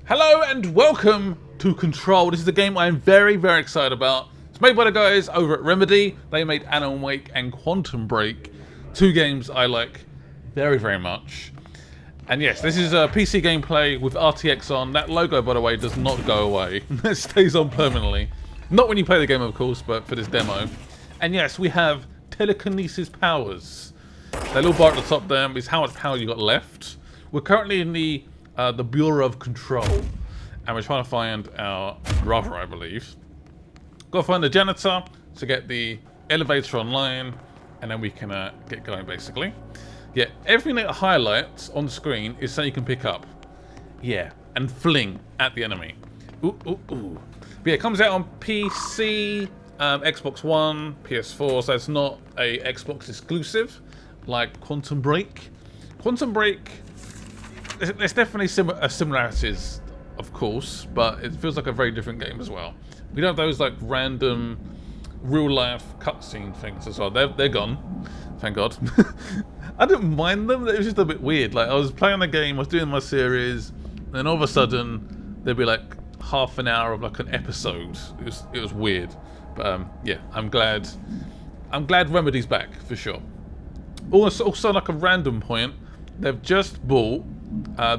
Hello and welcome to Control. This is a game I'm very excited about. It's made by the guys over at Remedy. They made Alan Wake and Quantum Break, two games I like very much. And yes, this is a PC gameplay with RTX on. That logo, by the way, does not go away. It stays on permanently. Not when you play the game, of course, but for this demo. And yes, we have telekinesis powers. That little bar at the top there is how much power you got left. We're currently in the Bureau of Control, and we're trying to find our brother, I believe. Got to find the janitor to get the elevator online, and then we can get going, basically. Yeah, everything that highlights on screen is something you can pick up. Yeah, and fling at the enemy. Ooh. But yeah, it comes out on PC, Xbox One, PS4, so it's not a Xbox exclusive like Quantum Break. Quantum Break, there's definitely similarities, of course, but it feels like a very different game as well. We don't have those like random real-life cutscene things as well. They're gone, thank God. I didn't mind them. It was just a bit weird. Like I was playing the game, I was doing my series, and then all of a sudden there'd be like half an hour of like an episode. It was weird, but yeah, I'm glad Remedy's back for sure. Also, like a random point, they've just bought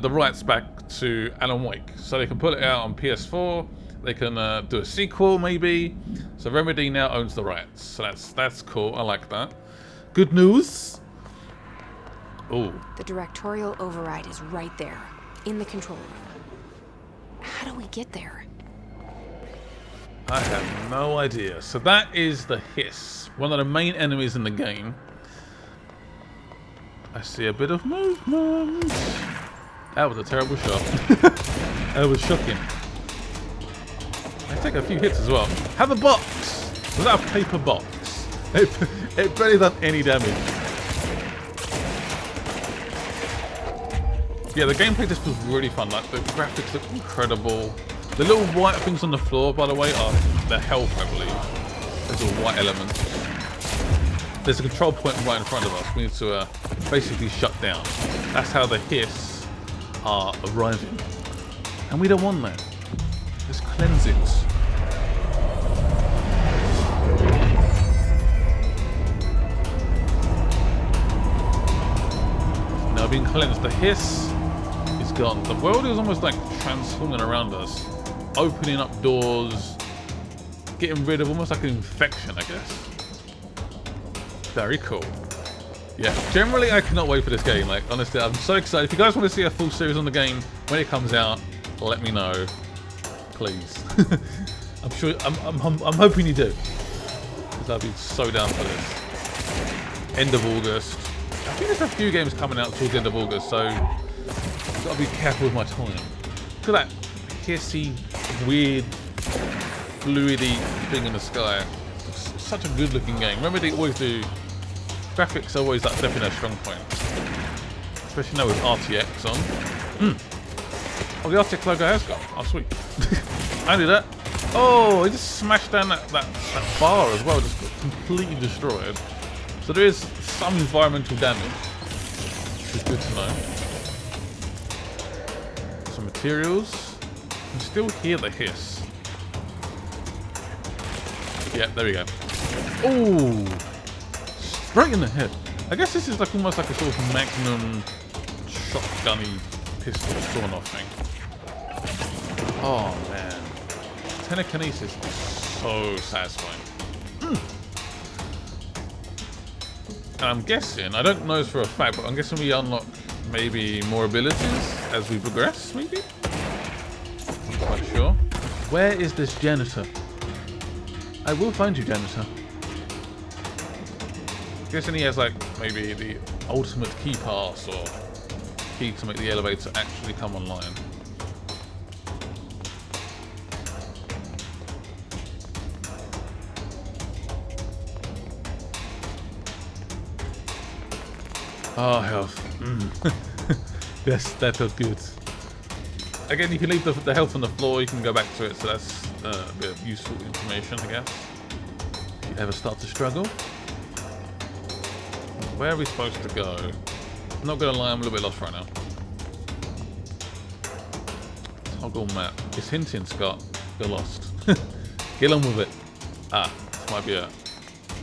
the rights back to Alan Wake, so they can put it out on PS4. They can do a sequel maybe. So Remedy now owns the rights. So that's cool. I like that. Good news. Oh. The Directorial override is right there, in the control room. How do we get there? I have no idea. So that is the Hiss, one of the main enemies in the game. I see a bit of movement. That was a terrible shot. That was shocking. I take a few hits as well. Have a box. Was that a paper box? It barely done any damage. Yeah, the gameplay just feels really fun. Like the graphics look incredible. The little white things on the floor, by the way, are the health, I believe. Those are white elements. There's a control point right in front of us. We need to basically shut down. That's how the Hiss are arriving. And we don't want that. Let's cleanse it. Now being cleansed. The Hiss is gone. The world is almost like transforming around us. Opening up doors. Getting rid of almost like an infection, I guess. Very cool. Yeah, generally I cannot wait for this game. Like, honestly, I'm so excited. If you guys want to see a full series on the game when it comes out, let me know, please. I'm hoping you do, because I'll be so down for this. End of August. I think there's a few games coming out towards the end of August, so I've got to be careful with my time. Look at that hissy, weird, fluidy thing in the sky. It's such a good-looking game. Remember, they always do. Graphics are always definitely a strong point, especially now with RTX on. Oh, the RTX logo has gone. Oh, sweet. I knew that. Oh, he just smashed down that bar as well, just got completely destroyed. So there is some environmental damage, which is good to know. Some materials. You can still hear the hiss. Yeah, there we go. Oh! Right in the head. I guess this is like almost like a sort of magnum shotgunny pistol sawn-off thing. Oh man, telekinesis is so satisfying. And I'm guessing, I don't know this for a fact, but I'm guessing we unlock maybe more abilities as we progress. Maybe. Not quite sure. Where is this janitor? I will find you, janitor. I'm guessing he has like maybe the ultimate key pass or key to make the elevator actually come online. Oh, health. Yes, that felt good. Again, you can leave the health on the floor, you can go back to it, so that's a bit of useful information, I guess. If you ever start to struggle. Where are we supposed to go? I'm not gonna lie, I'm a little bit lost right now. Toggle map. It's hinting, Scott. You're lost. Get on with it. Ah, this might be it.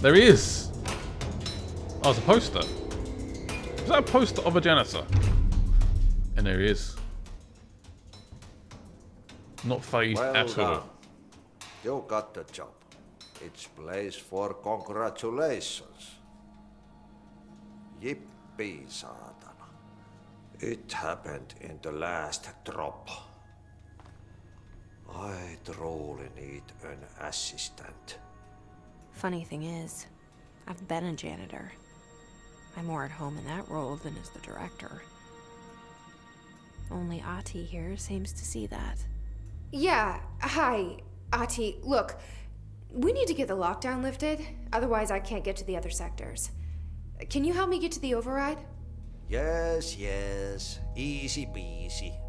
There he is! Oh, it's a poster. Is that a poster of a janitor? And there he is. Not phased at all. You got the job. It's place for congratulations. Yippee, saatana. It happened in the last drop. I truly need an assistant. Funny thing is, I've been a janitor. I'm more at home in that role than as the director. Only Ahti here seems to see that. Yeah, hi, Ahti. Look, we need to get the lockdown lifted, otherwise I can't get to the other sectors. Can you help me get to the override? Yes, easy peasy.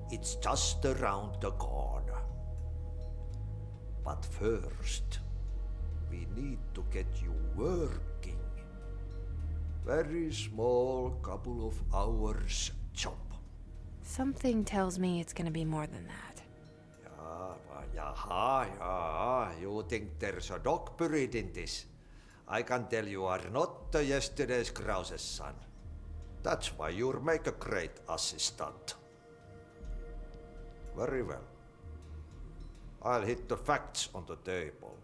It's just around the corner. But first, we need to get you working. Very small, couple of hours job. Something tells me it's gonna be more than that. You think there's a dog buried in this? I can tell you are not the yesterday's Krause's son. That's why you'll make a great assistant. Very well. I'll hit the facts on the table.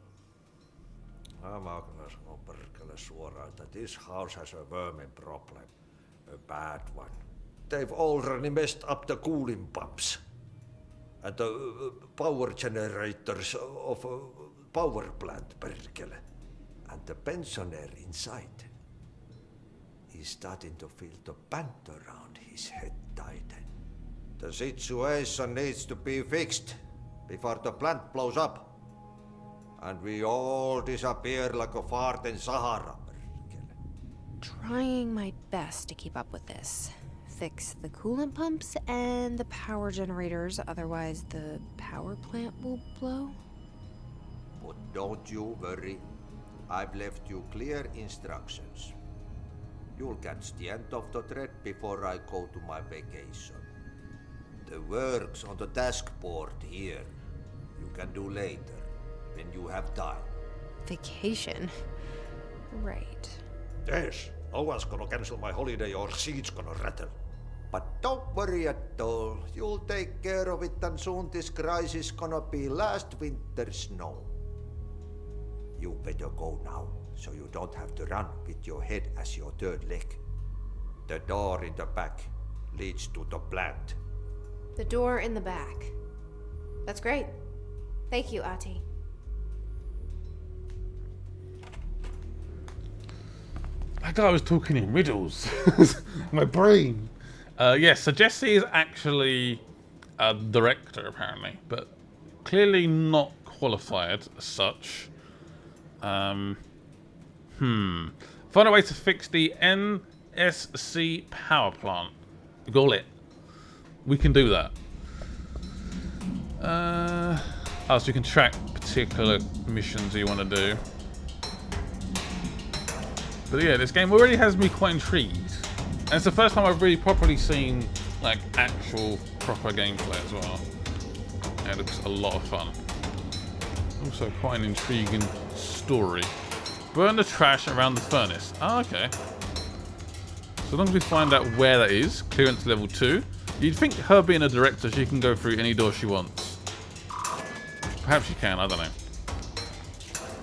I'm gonna sanoa perkele suoraan, that this house has a vermin problem. A bad one. They've already messed up the cooling pumps. And the power generators of a power plant, perkele. And the pensioner inside is starting to feel the band around his head tighten. The situation needs to be fixed before the plant blows up. And we all disappear like a fart in Sahara, perkele. Trying my best to keep up with this. Fix the coolant pumps and the power generators, otherwise the power plant will blow. But don't you worry. I've left you clear instructions. You'll catch the end of the thread before I go to my vacation. The work's on the task board here. You can do later, when you have time. Vacation? Right. Yes, no one's gonna cancel my holiday or seat's gonna rattle. But don't worry at all. You'll take care of it and soon this crisis gonna be last winter's snow. You better go now, so you don't have to run with your head as your third leg. The door in the back leads to the plant. The door in the back. That's great. Thank you, Ahti. That guy was talking in riddles. My brain. Yes, so Jesse is actually a director, apparently, but clearly not qualified as such. Find a way to fix the NSC power plant. Call it. We can do that. So you can track particular missions you want to do. But yeah, this game already has me quite intrigued. And it's the first time I've really properly seen like actual proper gameplay as well. Yeah, it looks a lot of fun. Also quite an intriguing story. Burn the trash around the furnace. Ah, okay. So long as we find out where that is, clearance level 2. You'd think her being a director, she can go through any door she wants. Perhaps she can, I don't know.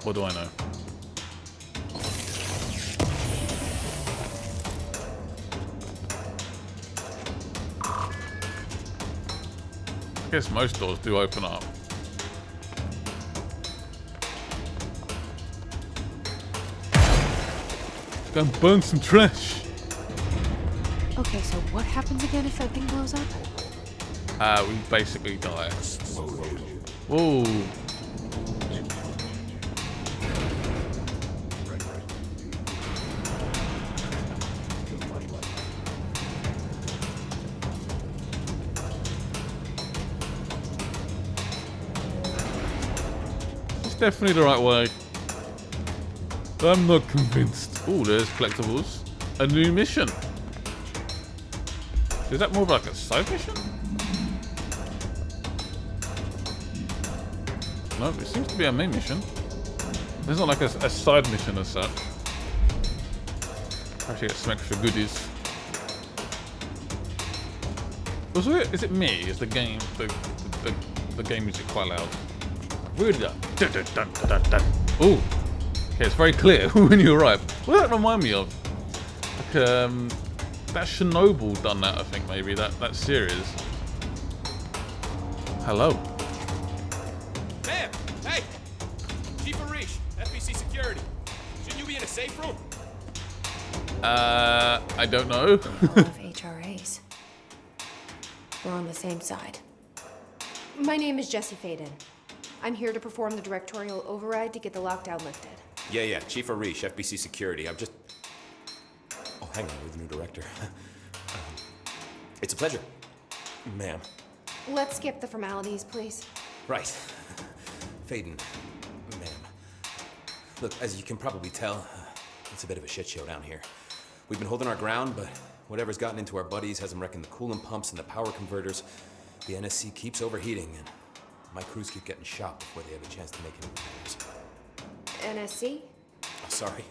What do I know? I guess most doors do open up. Go and burn some trash. Okay, so what happens again if that thing blows up? We basically die. Whoa. It's definitely the right way. I'm not convinced. Oh, there's collectibles. A new mission. Is that more of like a side mission? No, it seems to be a main mission. There's not like a side mission as such. Actually get some extra goodies. Also, is it me? Is the game the game music quite loud? Really loud. Ooh. Okay, it's very clear when you arrive. What does that remind me of? Like that Chernobyl done that, I think maybe that series. Hello. Ma'am! Hey! Chief Arish, FBC Security. Shouldn't you be in a safe room? I don't know. Of HRAs. We're on the same side. My name is Jesse Faden. I'm here to perform the directorial override to get the lockdown lifted. Yeah, Chief Arish, FBC Security. I'm just... Oh, hang on, we're the new director. It's a pleasure, ma'am. Let's skip the formalities, please. Right. Faden, ma'am. Look, as you can probably tell, it's a bit of a shit show down here. We've been holding our ground, but whatever's gotten into our buddies has them wrecking the coolant pumps and the power converters. The NSC keeps overheating, and my crews keep getting shot before they have a chance to make any repairs. NSC? Oh, sorry.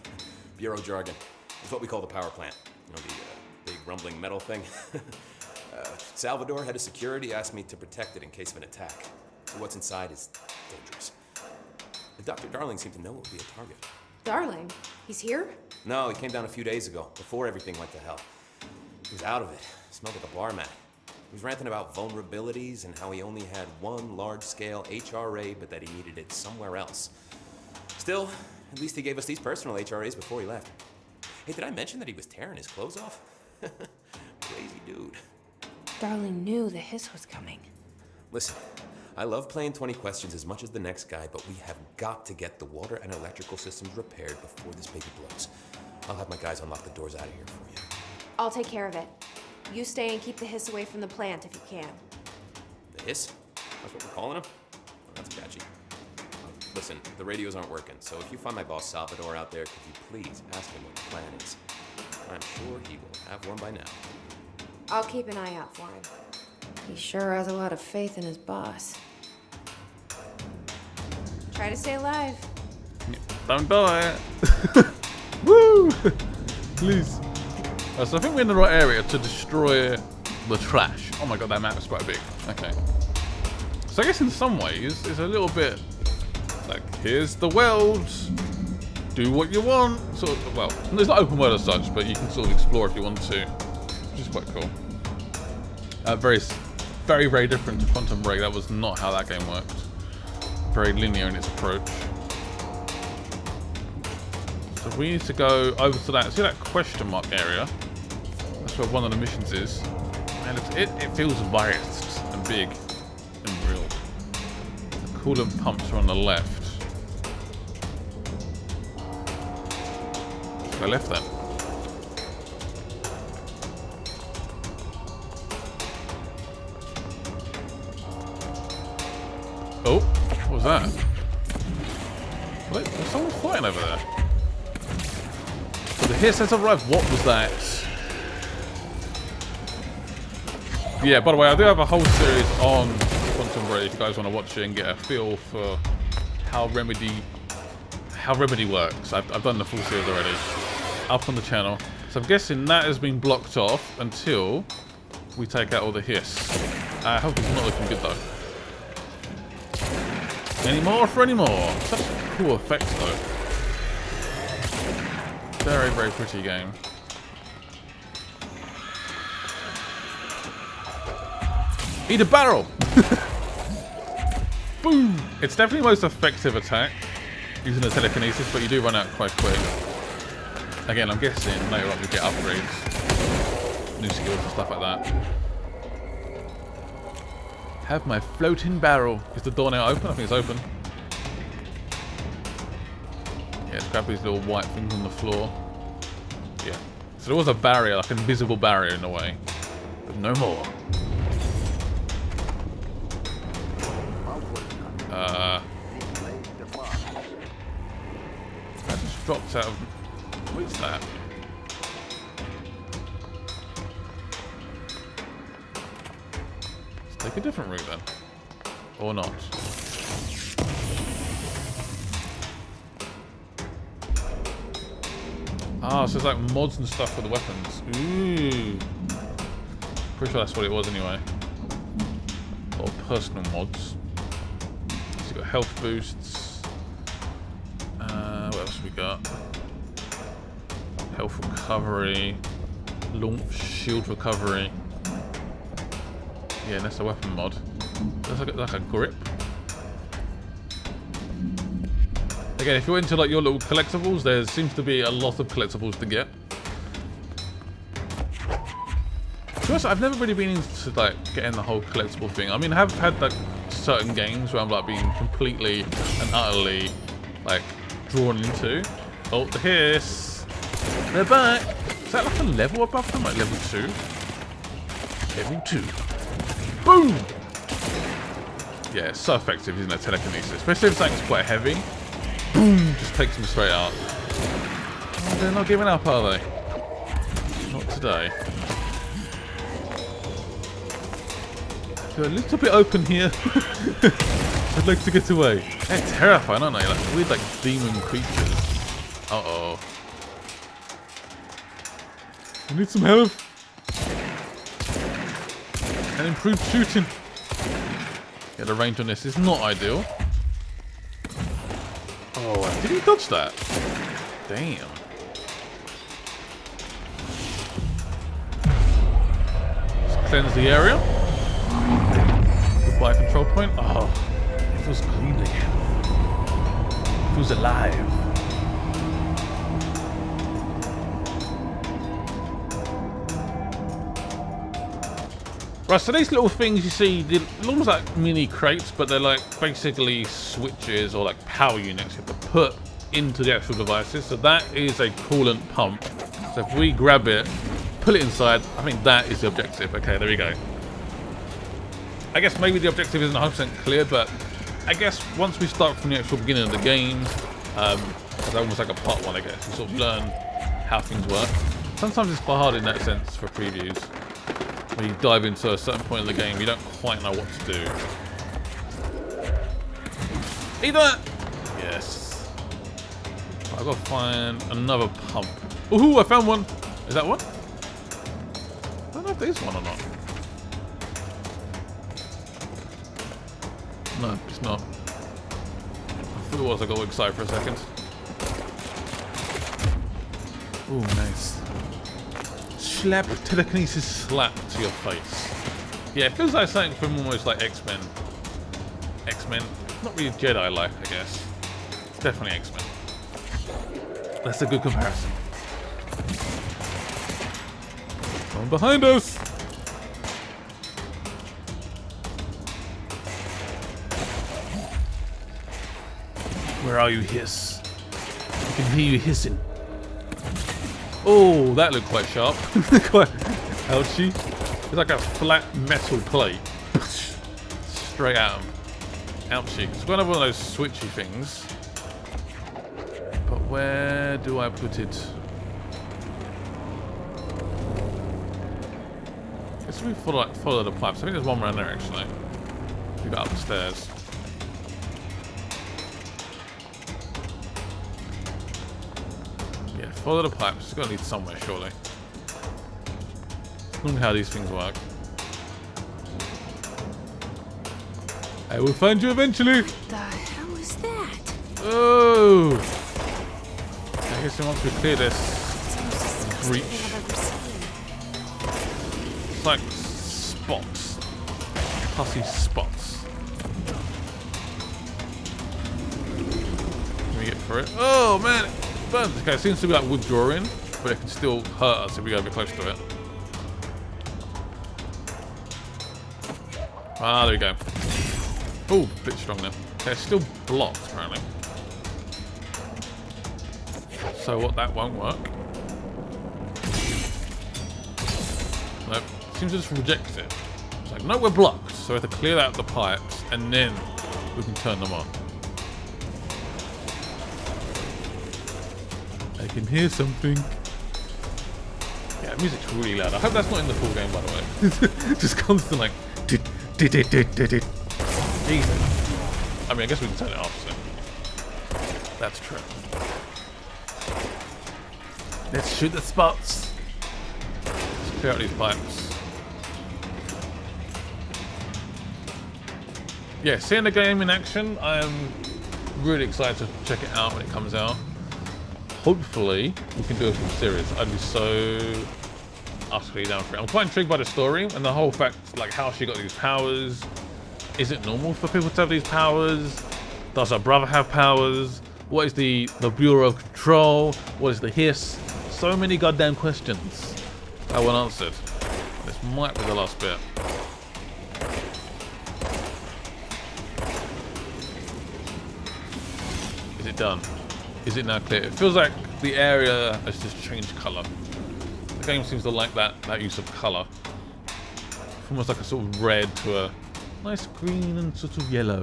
Bureau jargon. It's what we call the power plant. You know, the big rumbling metal thing. Salvador, head of security, asked me to protect it in case of an attack. What's inside is dangerous. Dr. Darling seemed to know it would be a target. Darling? He's here? No, he came down a few days ago, before everything went to hell. He was out of it. Smelled like a bar mat. He was ranting about vulnerabilities and how he only had one large-scale HRA, but that he needed it somewhere else. Still, at least he gave us these personal HRAs before he left. Hey, did I mention that he was tearing his clothes off? Crazy dude. Darling knew the hiss was coming. Listen, I love playing 20 questions as much as the next guy, but we have got to get the water and electrical systems repaired before this baby blows. I'll have my guys unlock the doors out of here for you. I'll take care of it. You stay and keep the hiss away from the plant if you can. The hiss? That's what we're calling him? Oh, that's catchy. Listen, the radios aren't working, so if you find my boss Salvador out there, could you please ask him what the plan is? I'm sure he will have one by now. I'll keep an eye out for him. He sure has a lot of faith in his boss. Try to stay alive. Don't die. Woo! Please. So I think we're in the right area to destroy the trash. Oh my god, that map is quite big. Okay. So I guess in some ways, it's a little bit like, here's the world. Do what you want. Sort of, well, it's not open world as such, but you can sort of explore if you want to, which is quite cool. Very, very different to Quantum Break. That was not how that game worked. Very linear in its approach. So we need to go over to that. See that question mark area? That's where one of the missions is. And it feels vast and big and real. The coolant pumps are on the left. I left then. Oh, what was that? Wait, there's someone flying over there. So the hiss has arrived. What was that? Yeah, by the way, I do have a whole series on Quantum Break if you guys want to watch it and get a feel for how Remedy works. I've done the full series already up on the channel. So I'm guessing that has been blocked off until we take out all the hiss. I hope it's not looking good though. Any more for any more? Such cool effects though. Very, very pretty game. Eat a barrel! Boom! It's definitely the most effective attack using the telekinesis, but you do run out quite quick. Again, I'm guessing later on we get upgrades, new skills and stuff like that. Have my floating barrel. Is the door now open? I think it's open. Yeah, let's grab these little white things on the floor. Yeah. So there was a barrier, like an invisible barrier in a way. But no more. I just dropped out of... What is that? Let's take a different route then. Or not. Ah, so it's like mods and stuff for the weapons. Ooh. Pretty sure that's what it was anyway. Or personal mods. So you've got health boosts. What else we got? Health recovery. Launch shield recovery. Yeah, that's a weapon mod. That's like a grip. Again, if you're into like your little collectibles, there seems to be a lot of collectibles to get. To be honest, I've never really been into like getting the whole collectible thing. I mean, I have had like certain games where I'm like being completely and utterly like drawn into. Oh, the hiss! They're back. Is that like a level above them, like level 2? Level 2. Boom! Yeah, it's so effective, isn't it, telekinesis? Especially if something's quite heavy. Boom! Just takes them straight out. Oh, they're not giving up, are they? Not today. They're a little bit open here. I'd like to get away. They're terrifying, aren't they? Like weird, like demon creatures. Uh-oh. I need some help. And improved shooting. Yeah, the range on this is not ideal. Oh, did he dodge that? Damn. Let's cleanse the area. Goodbye control point. Oh, it feels clean again. It feels alive. Right, so these little things you see, they're almost like mini crates, but they're like basically switches or like power units you have to put into the actual devices. So that is a coolant pump. So if we grab it, pull it inside, I think that is the objective. Okay, there we go. I guess maybe the objective isn't 100% clear, but I guess once we start from the actual beginning of the game, it's almost like a part 1, I guess. You sort of learn how things work. Sometimes it's quite hard in that sense for previews. When you dive into a certain point in the game, you don't quite know what to do. Eat that! Yes. I've got to find another pump. Ooh, I found one! Is that one? I don't know if there's one or not. No, it's not. I thought it was, I got excited for a second. Ooh, nice. Slap, telekinesis slap to your face. Yeah, it feels like something from almost like X-Men. X-Men, not really Jedi-like, I guess. Definitely X-Men. That's a good comparison. Come behind us! Where are you, hiss? I can hear you hissing. Oh, that looked quite sharp. Quite ouchy. It's like a flat metal plate. Straight at him. Ouchie. It's got another one of those switchy things. But where do I put it? Guess we follow the pipes. I think there's one around there actually. We got upstairs. Yeah, follow the pipes. It's gonna lead somewhere surely. That's normally how these things work. I will find you eventually. What the hell is that? Oh! I guess once we clear this breach, it's like spots, pussy spots. Can we get through it? Oh man, it burns. Okay, it seems to be like withdrawing, but it can still hurt us if we go a bit close to it. Ah, there we go. Oh, a bit strong now. Okay, it's still blocked apparently. So what, that won't work? Nope. Seems to just reject it. It's like, no, we're blocked. So we have to clear out the pipes and then we can turn them on. I can hear something. Yeah, the music's really loud. I hope that's not in the full game, by the way. Just constant like Jesus. I mean, I guess we can turn it off, so that's true. Let's shoot the spots. Let's clear out these pipes. Yeah, seeing the game in action, I'm really excited to check it out when it comes out. Hopefully, we can do a full series. I'd be so utterly down for it. I'm quite intrigued by the story and the whole fact, like, how she got these powers. Is it normal for people to have these powers? Does her brother have powers? What is the Bureau of Control? What is the hiss? So many goddamn questions I want answered. This might be the last bit. Is it done? Is it now clear? It feels like the area has just changed colour. The game seems to like that use of colour. Almost like a sort of red to a nice green and sort of yellow.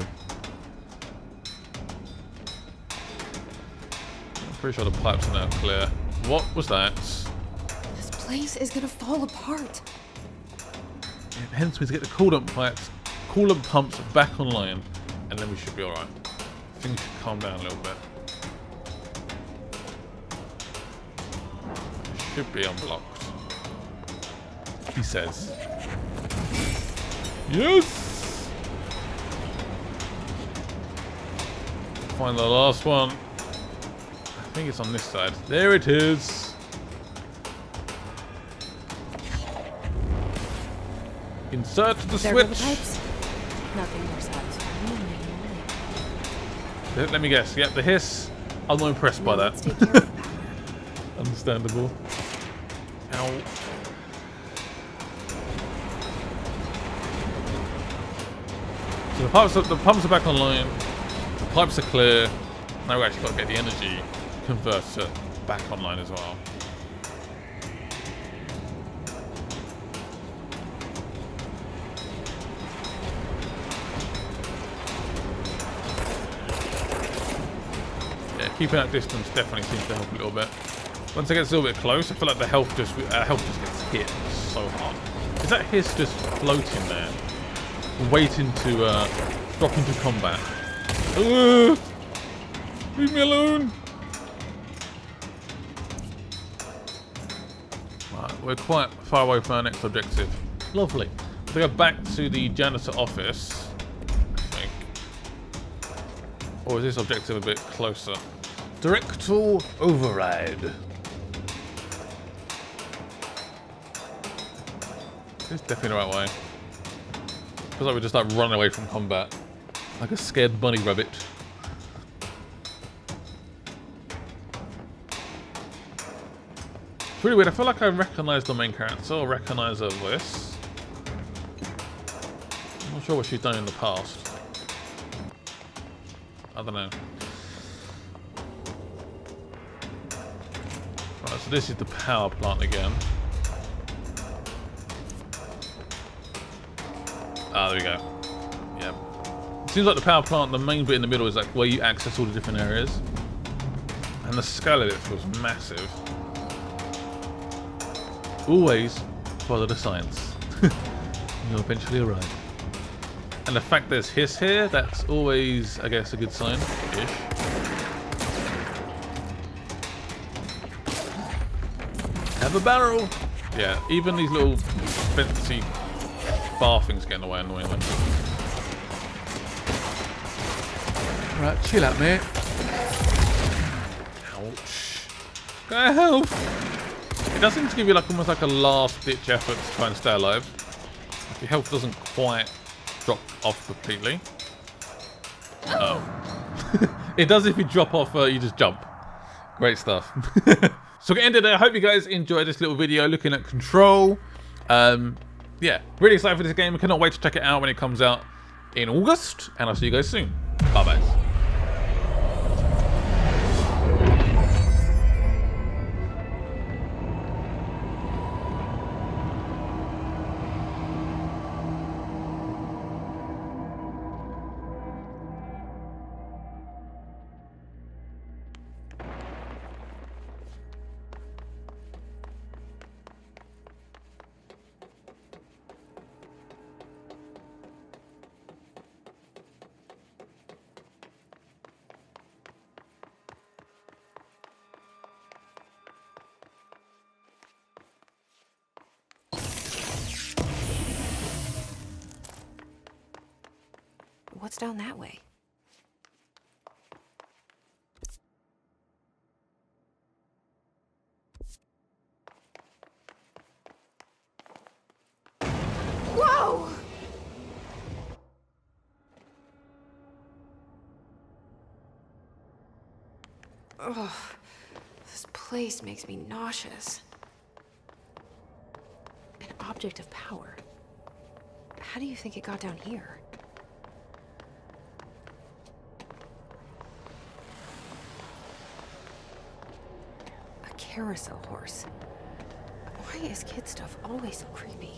I'm pretty sure the pipes are now clear. What was that? This place is gonna fall apart. Hence we need to get the coolant pumps back online, and then we should be alright. Things should calm down a little bit. Should be unblocked. He says. Yes! Find the last one. I think it's on this side. There it is. Insert the There go the switch. pipes. Nothing more satisfying than making a lake. Let me guess. Yep, the hiss. I'm not impressed by that. Let's take care of the power. Understandable. Ow. So the pumps are back online. The pipes are clear. Now we actually got to get the energy converter back online as well. Yeah, keeping that distance definitely seems to help a little bit. Once it gets a little bit close, I feel like the health just gets hit so hard. Is that hiss just floating there, waiting to drop into combat? Leave me alone! Right, we're quite far away from our next objective. Lovely. We'll go back to the janitor office, I think. Or is this objective a bit closer? Directorial override. It's definitely the right way. Feels like we're just like running away from combat. Like a scared bunny rabbit. It's really weird. I feel like I recognise the main character or recognise her voice. I'm not sure what she's done in the past. I don't know. Right, so this is the power plant again. Ah, there we go. Yeah. It seems like the power plant, the main bit in the middle is like where you access all the different areas. And the scale of it feels massive. Always follow the science. You'll eventually arrive. And the fact there's hiss here, that's always, I guess, a good sign-ish. Have a barrel! Yeah, even these little fancy bar things get in the way annoyingly. Right, chill out, mate. Ouch. Can I help? It does seem to give you like almost like a last-ditch effort to try and stay alive. Like your health doesn't quite drop off completely. Oh. It does if you drop off, you just jump. Great stuff. So we're going to end it there. I hope you guys enjoyed this little video looking at Control. Yeah, really excited for this game. I cannot wait to check it out when it comes out in August. And I'll see you guys soon. Bye-bye. What's down that way? Whoa! Ugh, this place makes me nauseous. An object of power. How do you think it got down here? A carousel horse. Why is kid stuff always so creepy?